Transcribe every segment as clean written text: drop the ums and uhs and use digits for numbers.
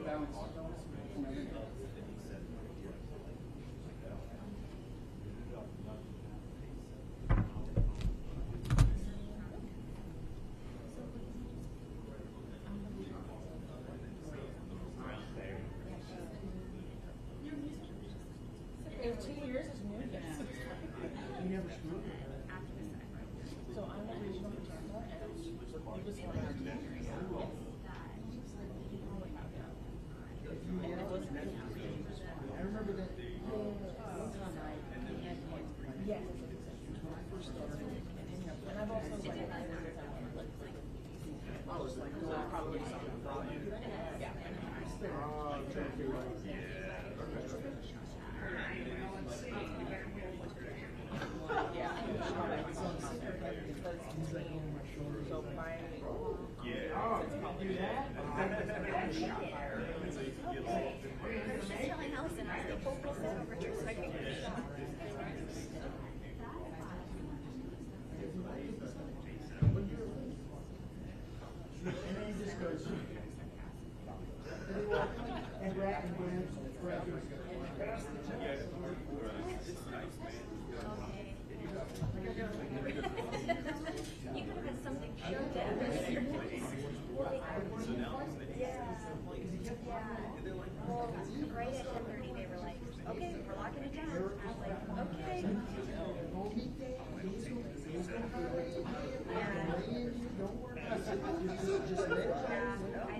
In 2 years is new again. You never smoked? So I'm a regional photographer, and he was one of our teachers. And it was I remember that. Yes. And I've also probably something from you. Yeah. Yeah. So my Just telling Allison I was the full set over here so I could get a shot. And then he just goes, and rat and grabs You could have had something shoved at me. Yeah. Well, right at 10:30 they were like, okay, we're locking it down. I was like, okay. I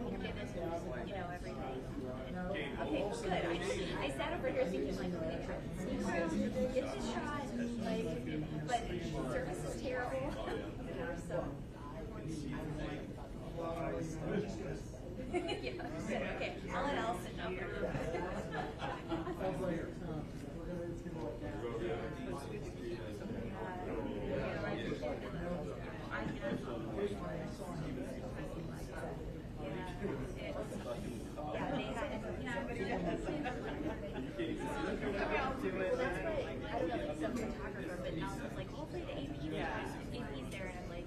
think it is, everything. Okay, well, good. I sat over here thinking, like, okay, sneak around, get this shot, like, but service is terrible. So. Yeah, okay, I'll let Allison know. Yeah, they had, well, that's why, I don't know, like some photographer, but now it's like, hopefully the AP's there, and I'm like,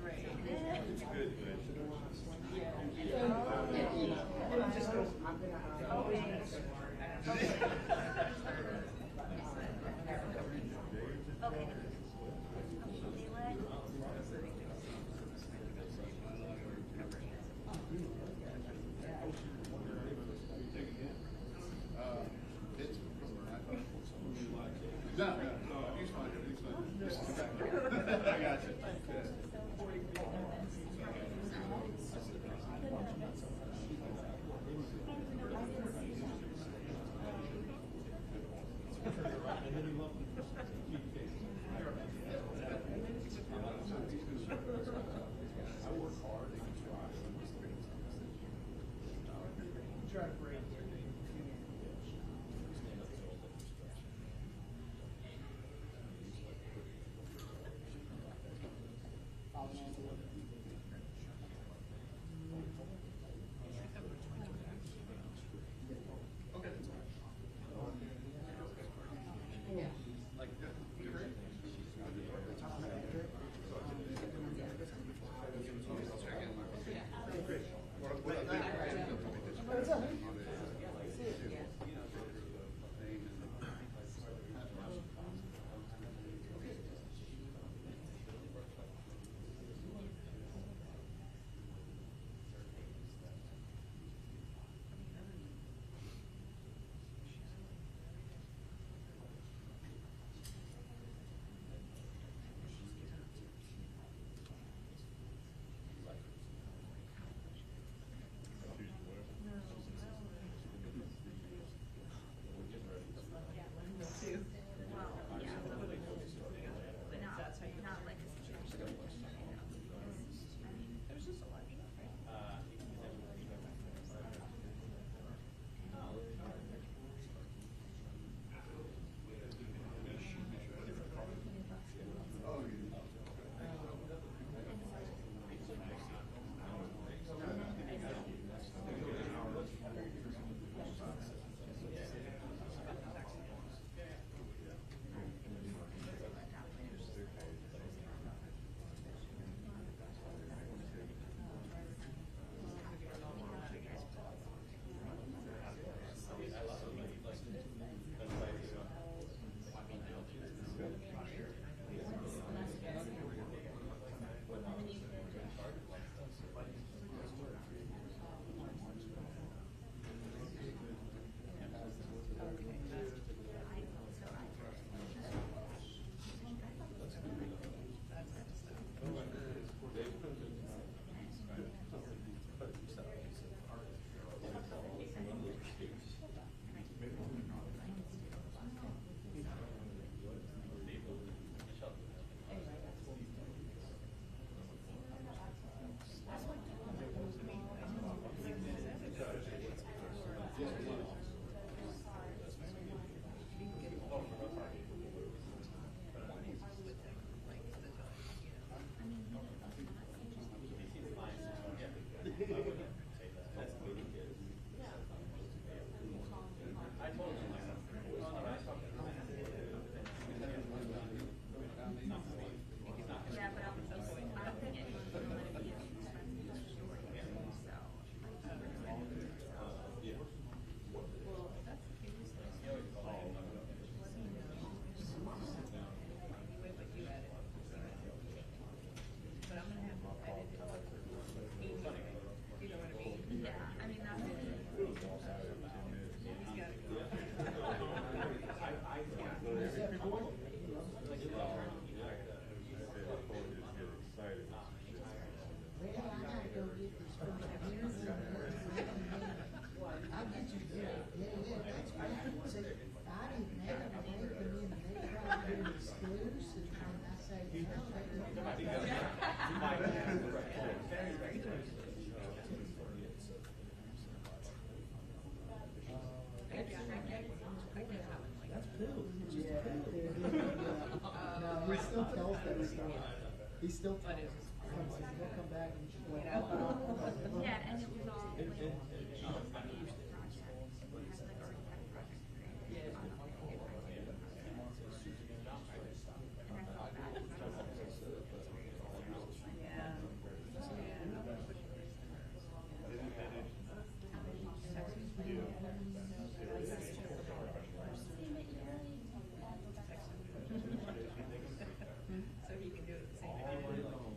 He still tells us, he'll come back and just like, Yeah, and it was all like, project. So he can do it at the same time.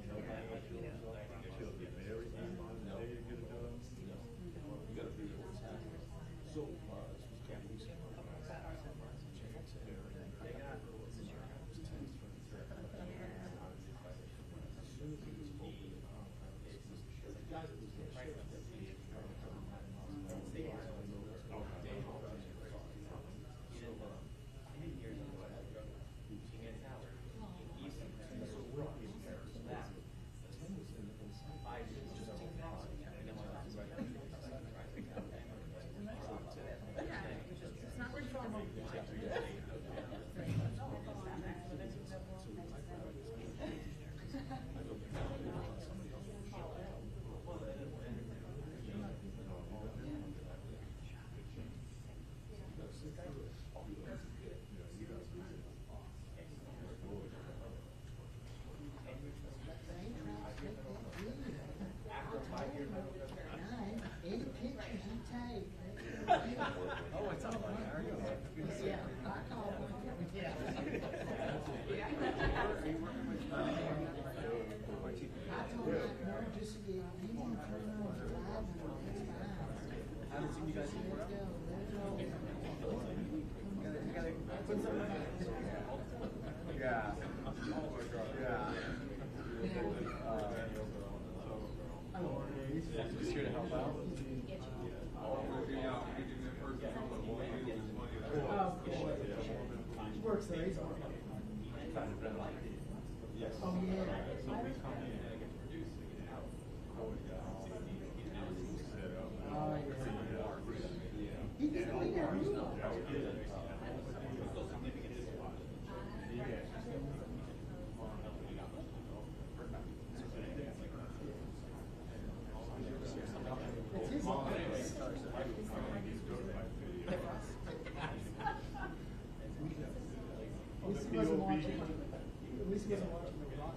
Just here to help out. He works there, he's on. Oh, yeah. Oh, yeah. He didn't leave that room. It's his office. At least he wasn't watching. At least he wasn't watching the rock.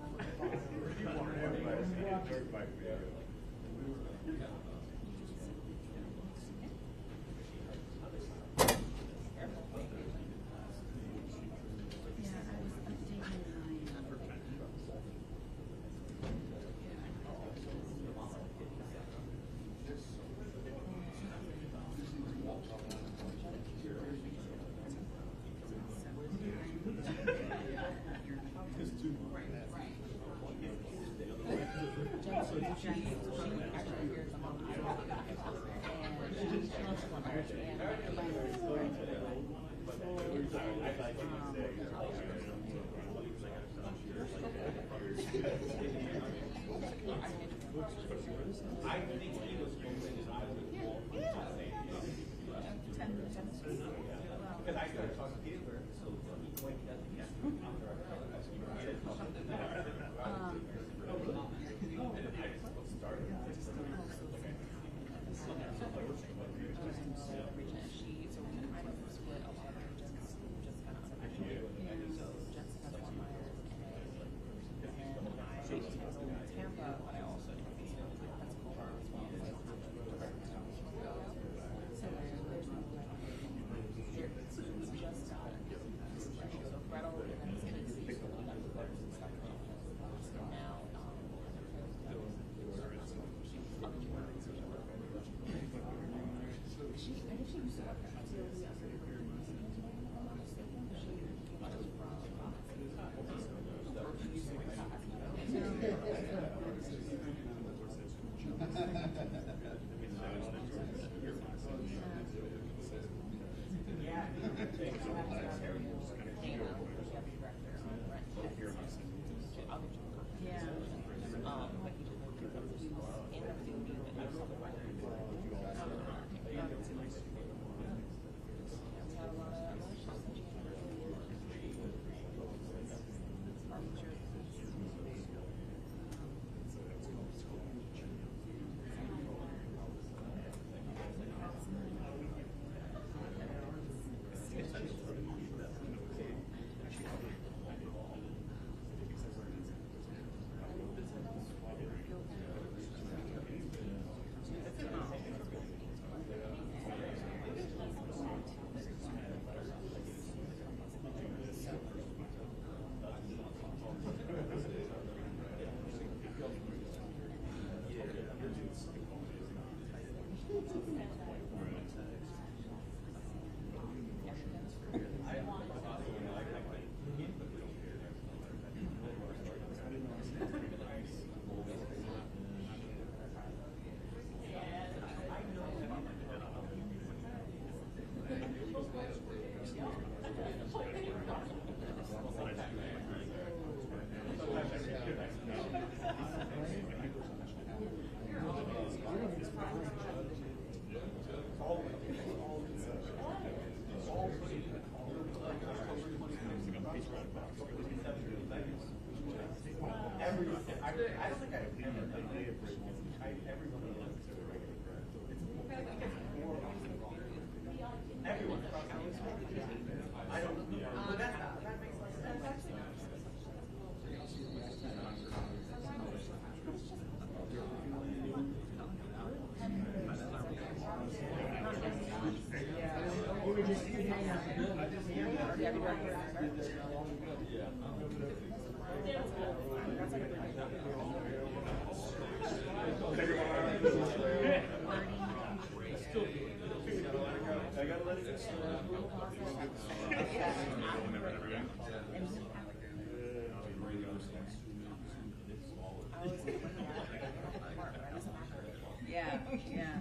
Yeah, yeah.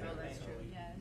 Oh, that's true. Yeah.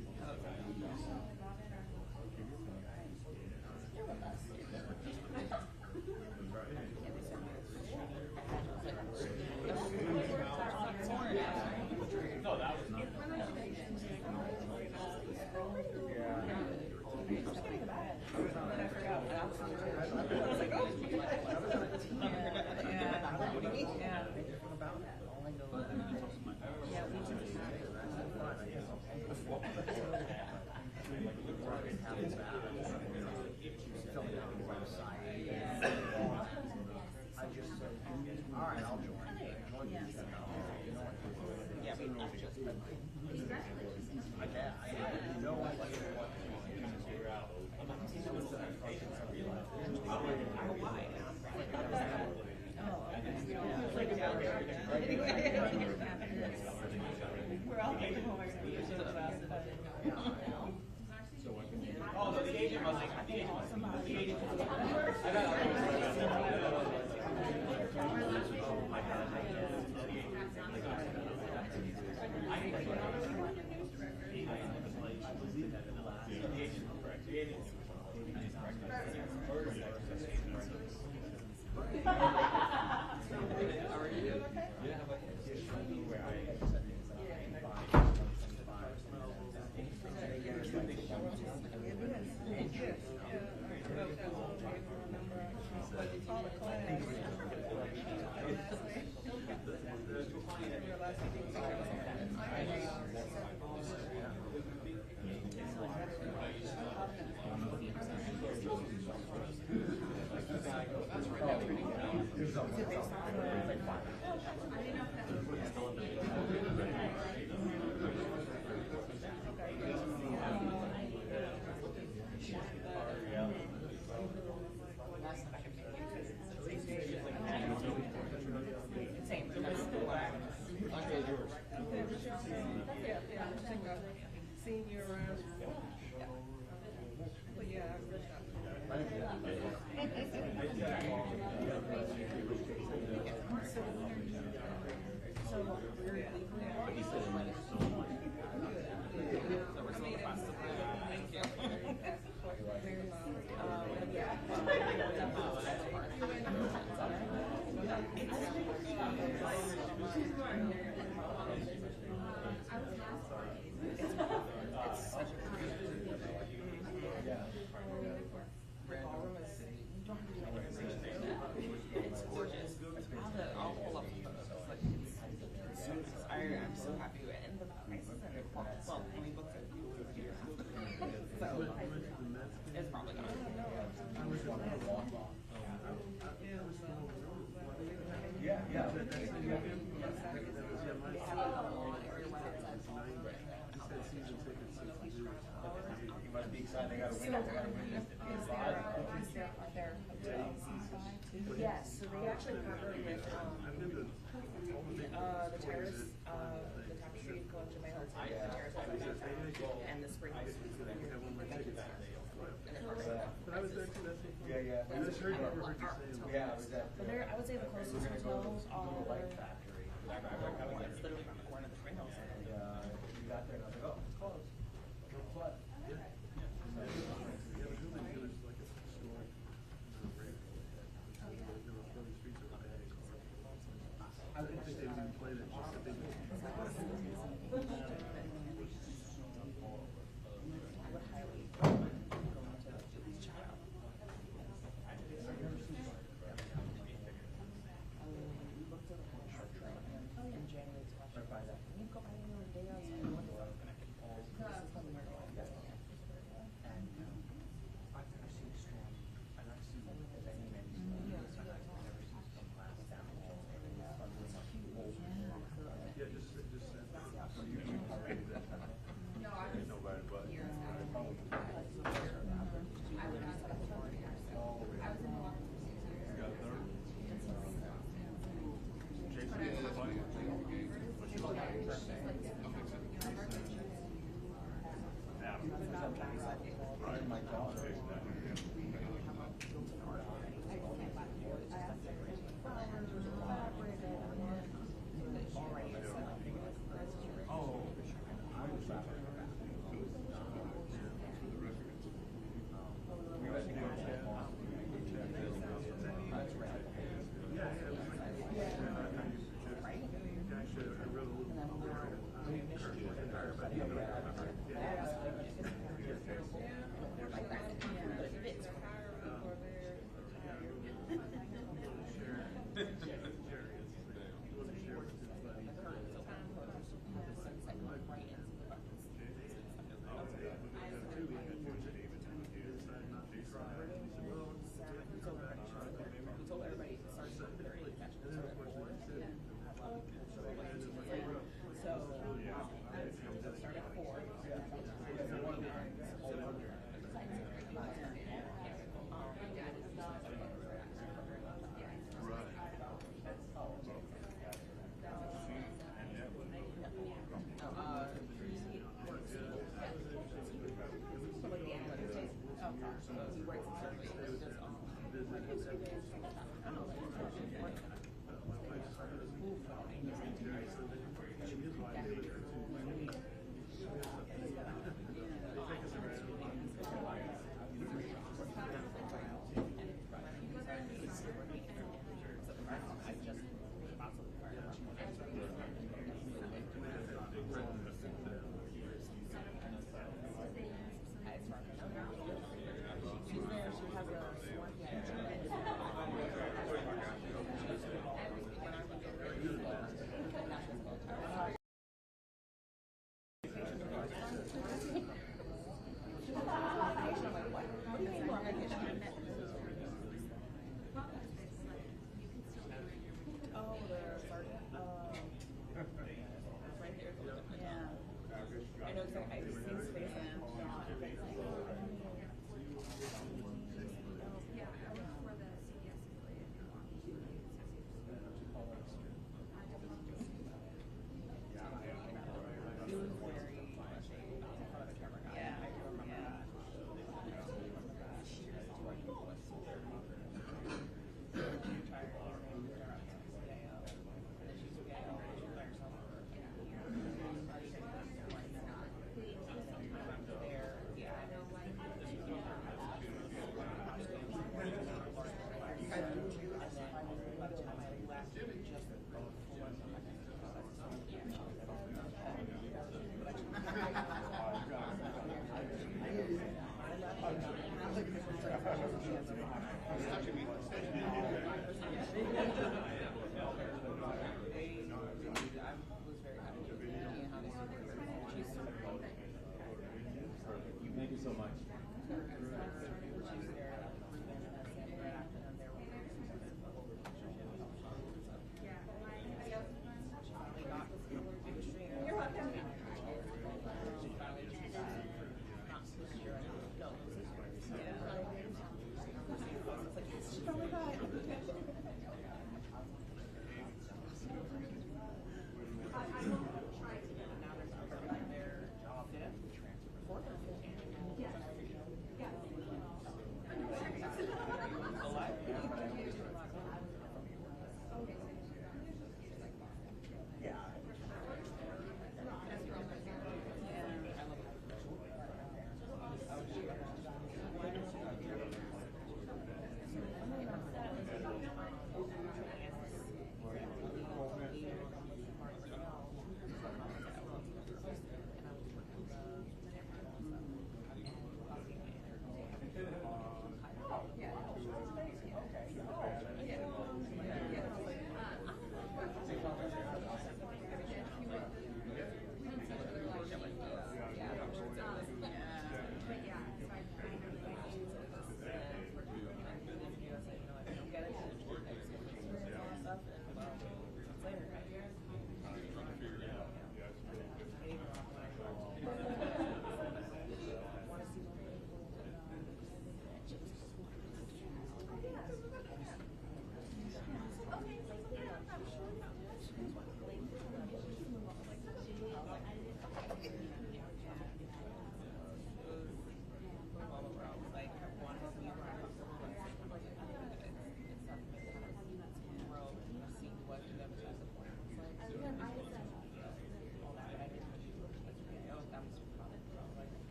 Senior around. But yeah, it's gorgeous. I'll pull up I'm so happy with it. And the prices are well, when we booked it, so it's probably gonna. You must be excited. They got a win. Yes, so they actually partnered with the Terrace, the Tapestry Collection by Hilton, the Terrace and the Spring House. Yeah. But they're, I would say the closest hotels are it's literally around the corner of the Spring House. You got there and I was like, oh, it's close. No flood. I didn't think they would even play that. Just that they In January, my daughter. We have a built-in art already. I can't buy the board. I asked her to flowers or fabric or already it's set up. Oh, I was shopping.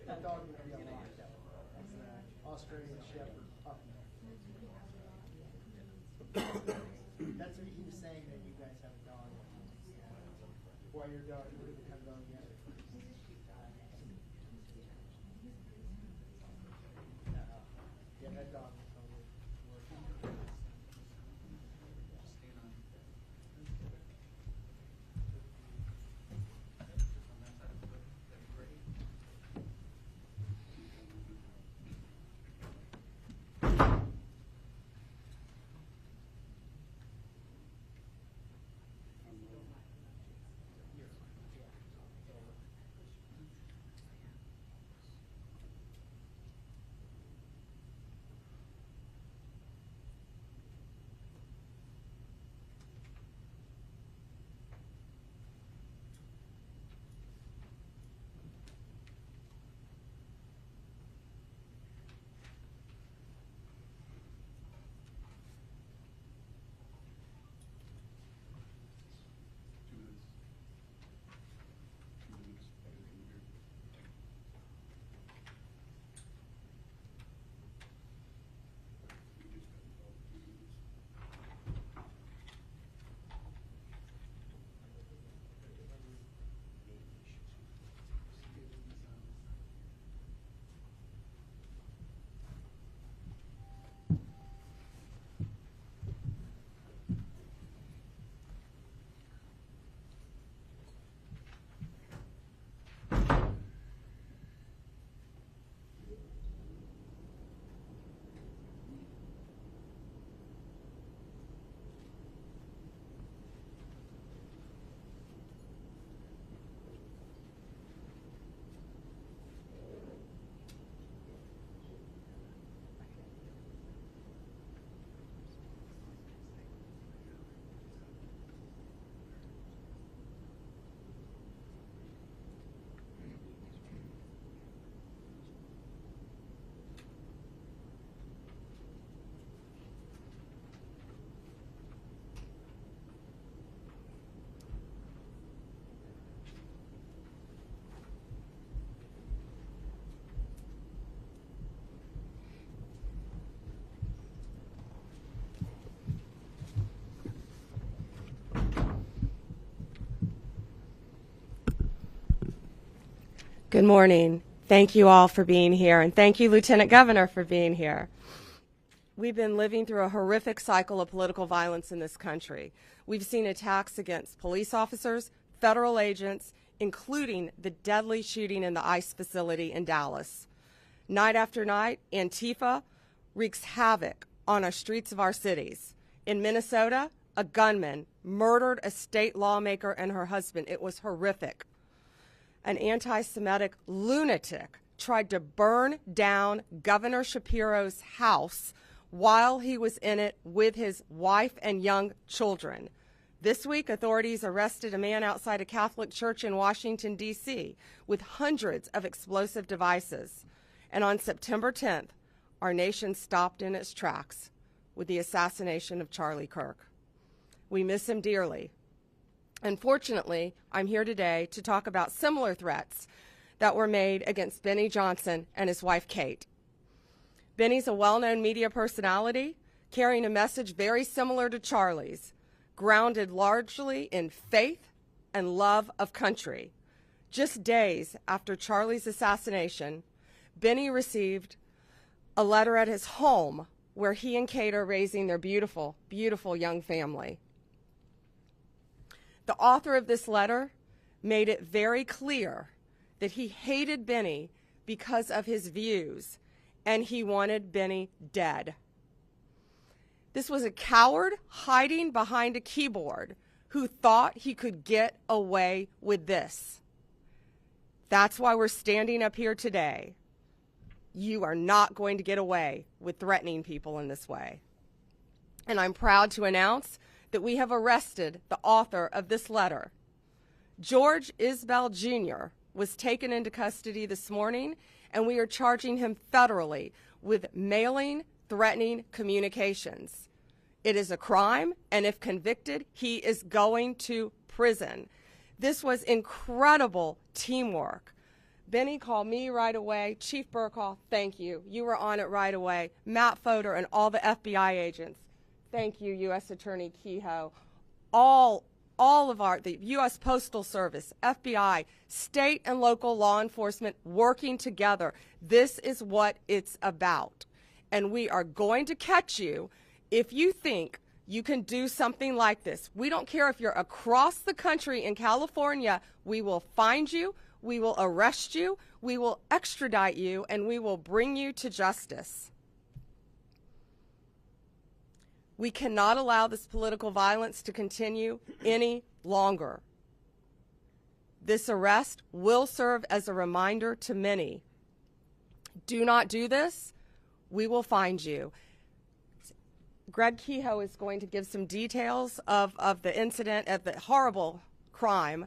that dog would be a lot. It's an Australian Shepherd puppy. That's what he was saying, that you guys have a dog. Why your dog, you really have a dog yet? Yeah, that dog will probably work. Good morning. Thank you all for being here, and thank you, Lieutenant Governor, for being here. We've been living through a horrific cycle of political violence in this country. We've seen attacks against police officers, federal agents, including the deadly shooting in the ICE facility in Dallas. Night after night, Antifa wreaks havoc on our streets of our cities. In Minnesota, a gunman murdered a state lawmaker and her husband. It was horrific. An anti-Semitic lunatic tried to burn down Governor Shapiro's house while he was in it with his wife and young children. This week, authorities arrested a man outside a Catholic church in Washington, D.C., with hundreds of explosive devices. And on September 10th, our nation stopped in its tracks with the assassination of Charlie Kirk. We miss him dearly. Unfortunately, I'm here today to talk about similar threats that were made against Benny Johnson and his wife, Kate. Benny's a well-known media personality carrying a message very similar to Charlie's, grounded largely in faith and love of country. Just days after Charlie's assassination, Benny received a letter at his home where he and Kate are raising their beautiful, beautiful young family. The author of this letter made it very clear that he hated Benny because of his views, and he wanted Benny dead. This was a coward hiding behind a keyboard who thought he could get away with this. That's why we're standing up here today. You are not going to get away with threatening people in this way. And I'm proud to announce that we have arrested the author of this letter. George Isbell Jr. was taken into custody this morning, and we are charging him federally with mailing threatening communications. It is a crime, and if convicted, he is going to prison. This was incredible teamwork Benny called me right away. Chief Burkall, thank you. You were on it right away. Matt Fodor and all the FBI agents. Thank you, U.S. Attorney Kehoe. All of the U.S. Postal Service, FBI, state and local law enforcement working together. This is what it's about. And we are going to catch you if you think you can do something like this. We don't care if you're across the country in California. We will find you, we will arrest you, we will extradite you, and we will bring you to justice. We cannot allow this political violence to continue any longer. This arrest will serve as a reminder to many. Do not do this. We will find you. Greg Kehoe is going to give some details of the incident, of the horrible crime,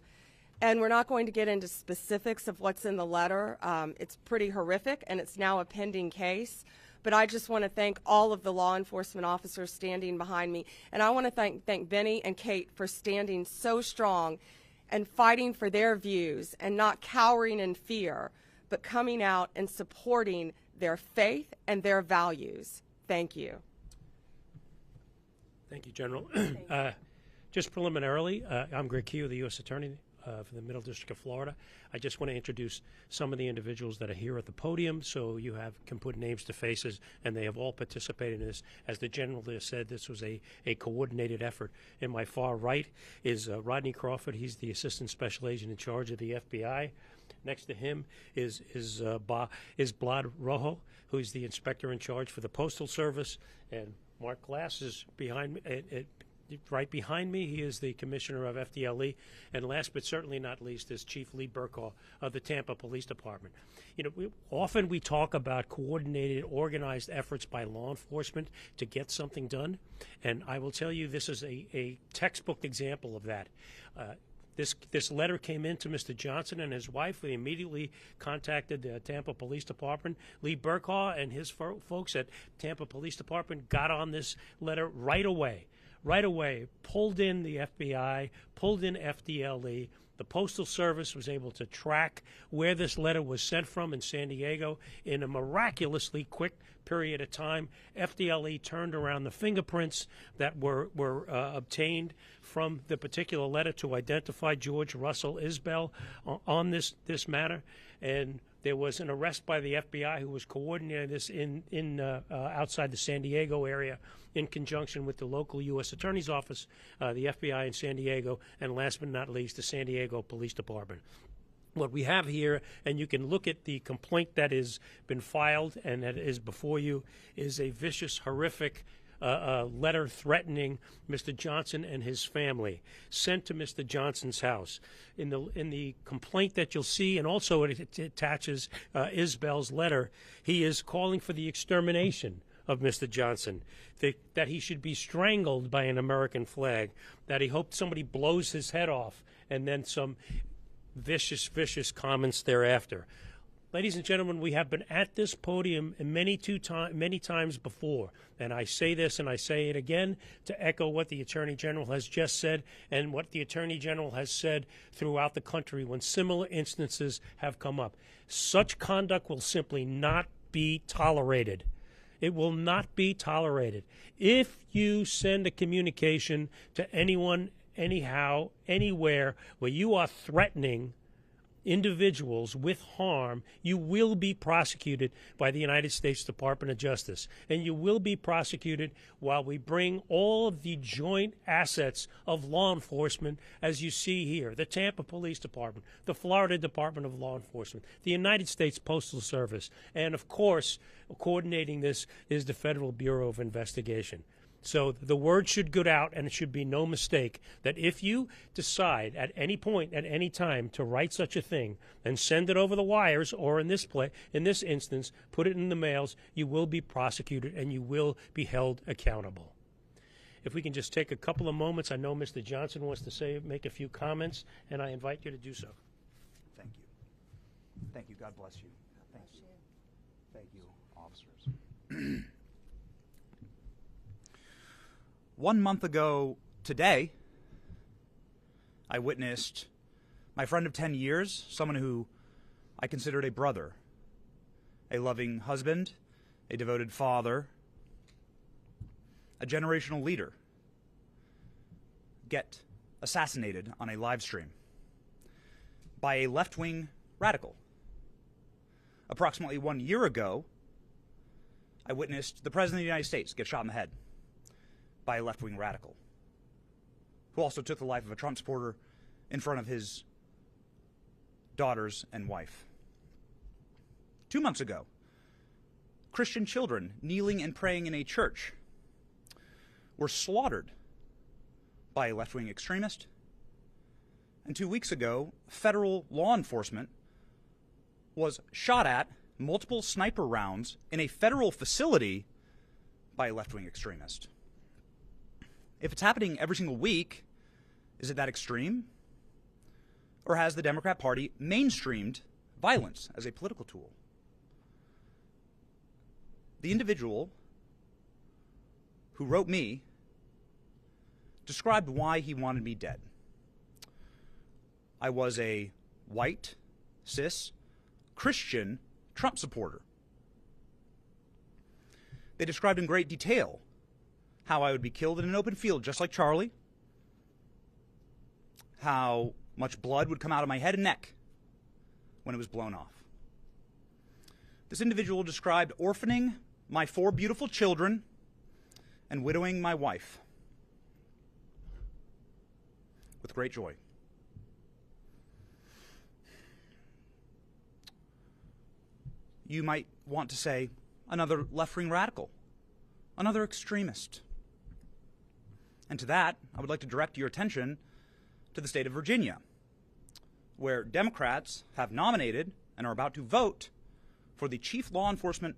and we're not going to get into specifics of what's in the letter. It's pretty horrific, and it's now a pending case. But I just want to thank all of the law enforcement officers standing behind me. And I want to thank Benny and Kate for standing so strong and fighting for their views and not cowering in fear, but coming out and supporting their faith and their values. Thank you. Thank you, General. Just preliminarily, I'm Greg Kehoe, the U.S. Attorney for the Middle District of Florida. I just want to introduce some of the individuals that are here at the podium so you can put names to faces, and they have all participated in this. As the General has said, this was a coordinated effort. In my far right is Rodney Crawford. He's the Assistant Special Agent in charge of the FBI. Next to him is Blad Rojo, who's the Inspector in charge for the Postal Service, and Mark Glass is behind me. Right behind me, he is the Commissioner of FDLE, and last but certainly not least is Chief Lee Burkall of the Tampa Police Department. You know, often we talk about coordinated, organized efforts by law enforcement to get something done, and I will tell you this is a textbook example of that. This letter came in to Mr. Johnson and his wife. We immediately contacted the Tampa Police Department. Lee Burkall and his folks at Tampa Police Department got on this letter right away. Right away, pulled in the FBI, pulled in FDLE. The Postal Service was able to track where this letter was sent from in San Diego in a miraculously quick period of time. FDLE turned around the fingerprints that were obtained from the particular letter to identify George Russell Isbell on this matter, and there was an arrest by the FBI who was coordinating this outside the San Diego area in conjunction with the local U.S. Attorney's Office, the FBI in San Diego, and last but not least, the San Diego Police Department. What we have here, and you can look at the complaint that has been filed and that is before you, is a vicious, horrific letter threatening Mr. Johnson and his family, sent to Mr. Johnson's house. In the complaint that you'll see, and also it attaches Isbell's letter, he is calling for the extermination of Mr. Johnson, that he should be strangled by an American flag, that he hoped somebody blows his head off, and then some vicious, vicious comments thereafter. Ladies and gentlemen, we have been at this podium many times before, and I say this and I say it again to echo what the Attorney General has just said and what the Attorney General has said throughout the country when similar instances have come up. Such conduct will simply not be tolerated. It will not be tolerated. If you send a communication to anyone, anyhow, anywhere, where you are threatening individuals with harm, you will be prosecuted by the United States Department of Justice. And you will be prosecuted while we bring all of the joint assets of law enforcement, as you see here, the Tampa Police Department, the Florida Department of Law Enforcement, the United States Postal Service, and of course, coordinating this is the Federal Bureau of Investigation. So the word should go out, and it should be no mistake that if you decide at any point, at any time, to write such a thing and send it over the wires, or in this instance, put it in the mails, you will be prosecuted and you will be held accountable. If we can just take a couple of moments, I know Mr. Johnson wants to make a few comments, and I invite you to do so. Thank you. Thank you. God bless you. Thank you. Thank you, officers. 1 month ago today, I witnessed my friend of 10 years, someone who I considered a brother, a loving husband, a devoted father, a generational leader, get assassinated on a live stream by a left-wing radical. Approximately 1 year ago, I witnessed the President of the United States get shot in the head by a left-wing radical, who also took the life of a Trump supporter in front of his daughters and wife. 2 months ago, Christian children kneeling and praying in a church were slaughtered by a left-wing extremist. And 2 weeks ago, federal law enforcement was shot at multiple sniper rounds in a federal facility by a left-wing extremist. If it's happening every single week, is it that extreme? Or has the Democrat Party mainstreamed violence as a political tool? The individual who wrote me described why he wanted me dead. I was a white, cis, Christian Trump supporter. They described in great detail how I would be killed in an open field, just like Charlie, how much blood would come out of my head and neck when it was blown off. This individual described orphaning my 4 beautiful children and widowing my wife with great joy. You might want to say, another left-wing radical, another extremist. And to that, I would like to direct your attention to the state of Virginia, where Democrats have nominated and are about to vote for the chief law enforcement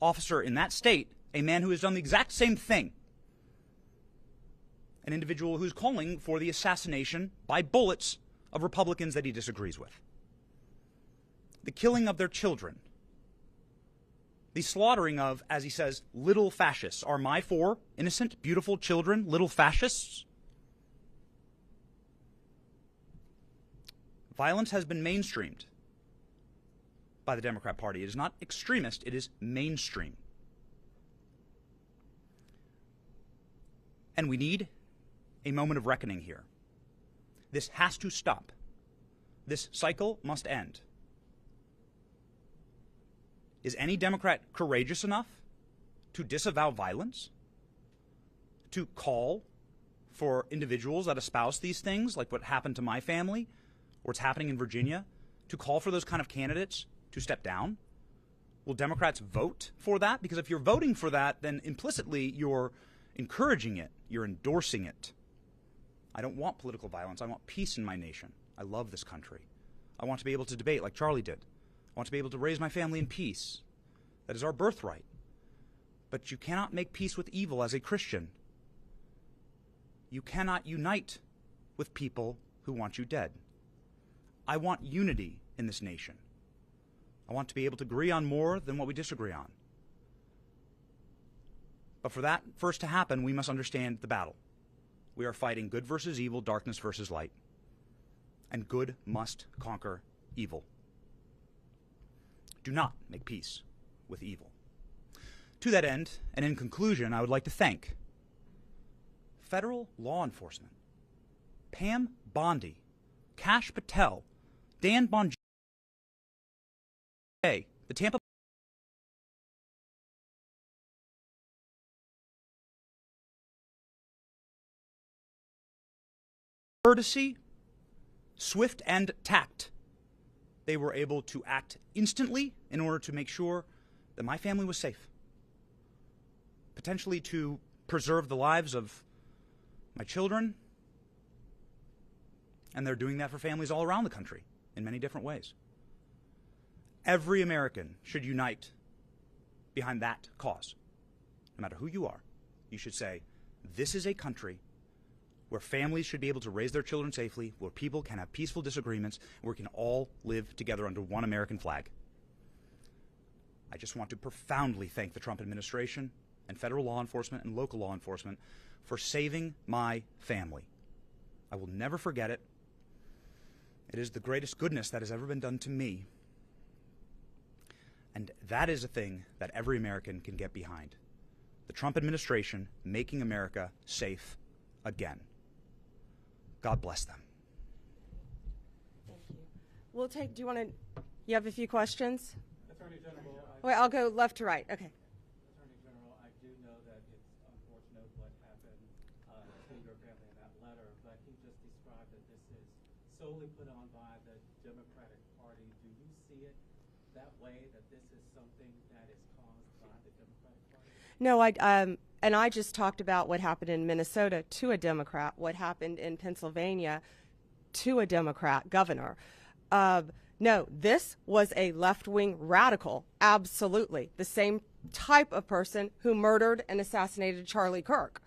officer in that state, a man who has done the exact same thing, an individual who's calling for the assassination by bullets of Republicans that he disagrees with, the killing of their children, the slaughtering of, as he says, little fascists. Are my 4 innocent, beautiful children little fascists? Violence has been mainstreamed by the Democrat Party. It is not extremist, it is mainstream. And we need a moment of reckoning here. This has to stop. This cycle must end. Is any Democrat courageous enough to disavow violence? To call for individuals that espouse these things, like what happened to my family, or what's happening in Virginia, to call for those kind of candidates to step down? Will Democrats vote for that? Because if you're voting for that, then implicitly you're encouraging it, you're endorsing it. I don't want political violence. I want peace in my nation. I love this country. I want to be able to debate like Charlie did. I want to be able to raise my family in peace. That is our birthright. But you cannot make peace with evil as a Christian. You cannot unite with people who want you dead. I want unity in this nation. I want to be able to agree on more than what we disagree on. But for that first to happen, we must understand the battle. We are fighting good versus evil, darkness versus light. And good must conquer evil. Do not make peace with evil. To that end, and in conclusion, I would like to thank federal law enforcement, Pam Bondi, Kash Patel, Dan Bonjay, the Tampa courtesy, swift and tact. They were able to act instantly in order to make sure that my family was safe, potentially to preserve the lives of my children, and they're doing that for families all around the country in many different ways. Every American should unite behind that cause. No matter who you are, you should say, this is a country where families should be able to raise their children safely, where people can have peaceful disagreements, where we can all live together under one American flag. I just want to profoundly thank the Trump administration and federal law enforcement and local law enforcement for saving my family. I will never forget it. It is the greatest goodness that has ever been done to me. That is a thing that every American can get behind. The Trump administration making America safe again. God bless them. Thank you. We'll take, do you want to, you have a few questions? Attorney General, Wait, I'll go left to right. Okay. Attorney General, I do know that it's unfortunate what happened to your family in that letter, but he just described that this is solely put on by the Democratic Party. Do you see it that way, that this is something that is caused by the Democratic Party? No, and I just talked about what happened in Minnesota to a Democrat, what happened in Pennsylvania to a Democrat governor. No, this was a left-wing radical, absolutely. The same type of person who murdered and assassinated Charlie Kirk.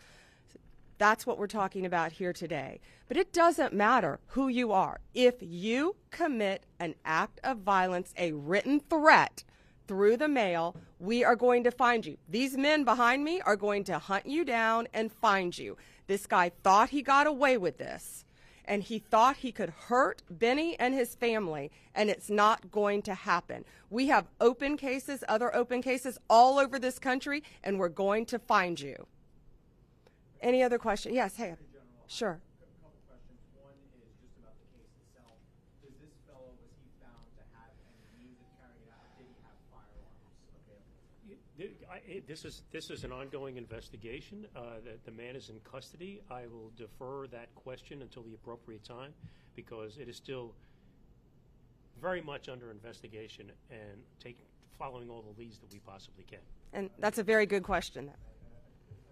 That's what we're talking about here today. But it doesn't matter who you are. If you commit an act of violence, a written threat through the mail, we are going to find you. These men behind me are going to hunt you down and find you. This guy thought he got away with this, and he thought he could hurt Benny and his family, and it's not going to happen. We have open cases, other open cases all over this country, and we're going to find you. Any other question? Yes, hey. Sure. A couple questions. One is just about the case itself. Does this fellow, was he found to have any means of carrying it out? Did he have firearms available? This is an ongoing investigation. The man is in custody. I will defer that question until the appropriate time because it is still very much under investigation and following all the leads that we possibly can. And that's a very good question. I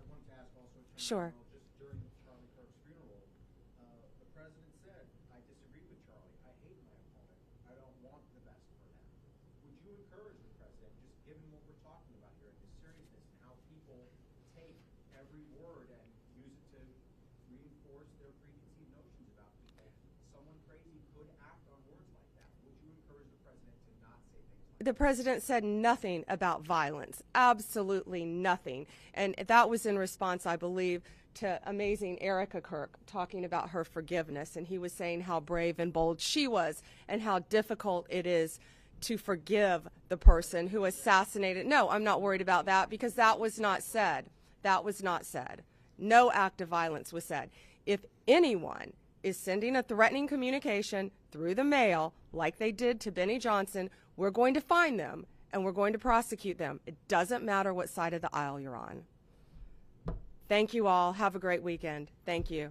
wanted to ask also, Attorney Sure. General, just during Charlie Kirk's funeral, the president said, I disagree with Charlie. I hate my opponent. I don't want the best for them. Would you encourage the president, just given what we're talking about here and the seriousness and how people take every word and use it to reinforce their preconceived notions about people, someone crazy could act on words like that. Would you encourage the president to not say things like that? The president said nothing about violence, absolutely nothing. And that was in response, I believe, to amazing Erica Kirk talking about her forgiveness. And he was saying how brave and bold she was and how difficult it is to forgive the person who assassinated. No, I'm not worried about that because that was not said. That was not said. No act of violence was said. If anyone is sending a threatening communication through the mail like they did to Benny Johnson, we're going to find them and we're going to prosecute them. It doesn't matter what side of the aisle you're on. Thank you all. Have a great weekend. Thank you.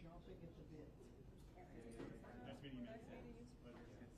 Jumping at the bit. Nice meeting you, man.